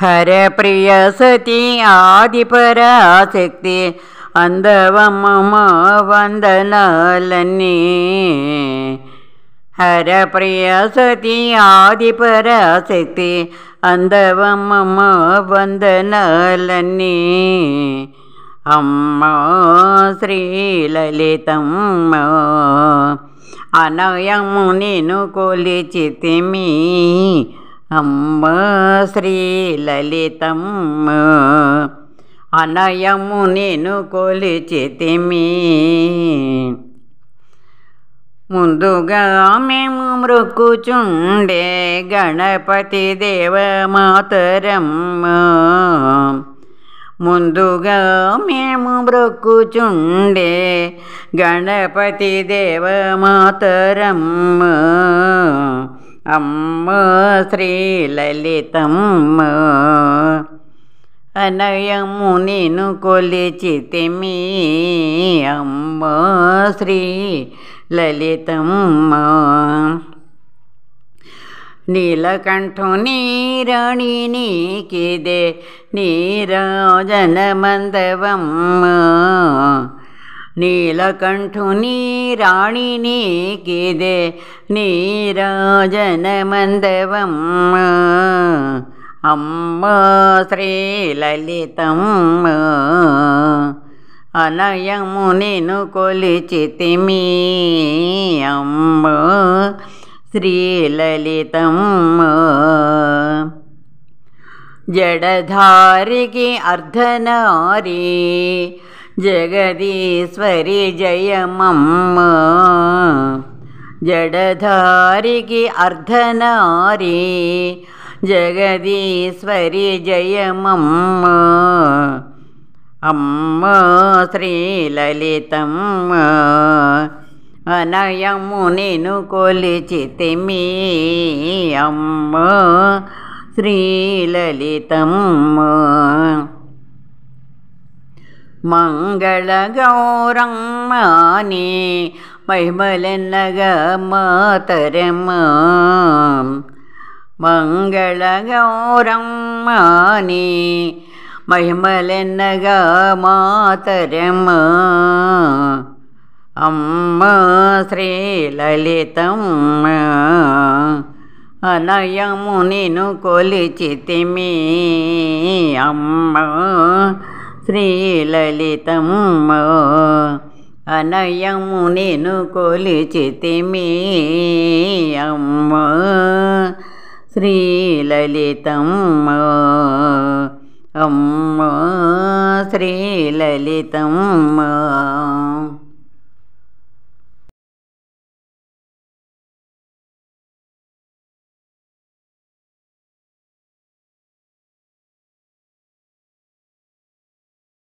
హరప్రియ సతీ ఆదిపరాశక్తి అందవమ్మ వందనాలన్నీ. హరప్రియ సతీ ఆదిపరాశక్తి అందవమ్మ వందనాలన్నీ. అమ్మ శ్రీలలితమ్మ అనయము నేను కొలిచితిమి. అమ్మ శ్రీలలితమ్మ అనయము నేను కొలిచితిమి. ముందుగా మేము మ్రొక్కుచుండే గణపతి దేవ మాతరమ్మ. ముందుగా మేము మ్రొక్కుచుండే గణపతి దేవ మాతరమ్మ. అమ్మ శ్రీలలితమ్మ అనయము నేను కొలిచితిమి. అమ్మ శ్రీలలితమ్మ నీలకంఠుని రాణి నీకిదే నీరాజనమందవమ్మ. నీలకంఠుని రాణి నీకిదే నీరాజనమందవమ్మ. అమ్మ శ్రీలలితమ్మ అనయము నేను కొలిచితిమి. అమ్మ శ్రీలలితమ్మ జడధారికి అర్ధనారీ జగదీశ్వరి జయమమ్మ. జడధారికి అర్ధనారీ జగదీశ్వరి జయమమ్మ. అమ్మ శ్రీలలితమ్మ అనయము నేను కొలిచితిమి. అమ్మ శ్రీలలితమ్మ మంగళ గౌరమ్మని మహిమలెన్నగా మాతరమ్మ. మంగళ గౌరమ్మని మహిమలెన్నగా మాతరమ్మ. అమ్మ శ్రీలలితమ్మ అనయము నేను కొలిచితిమి. అమ్మ శ్రీలలితమ్మ అనయము నేను కొలిచితిమి. అమ్మ శ్రీలలితమ్మ అమ్మ శ్రీలలితమ్మ.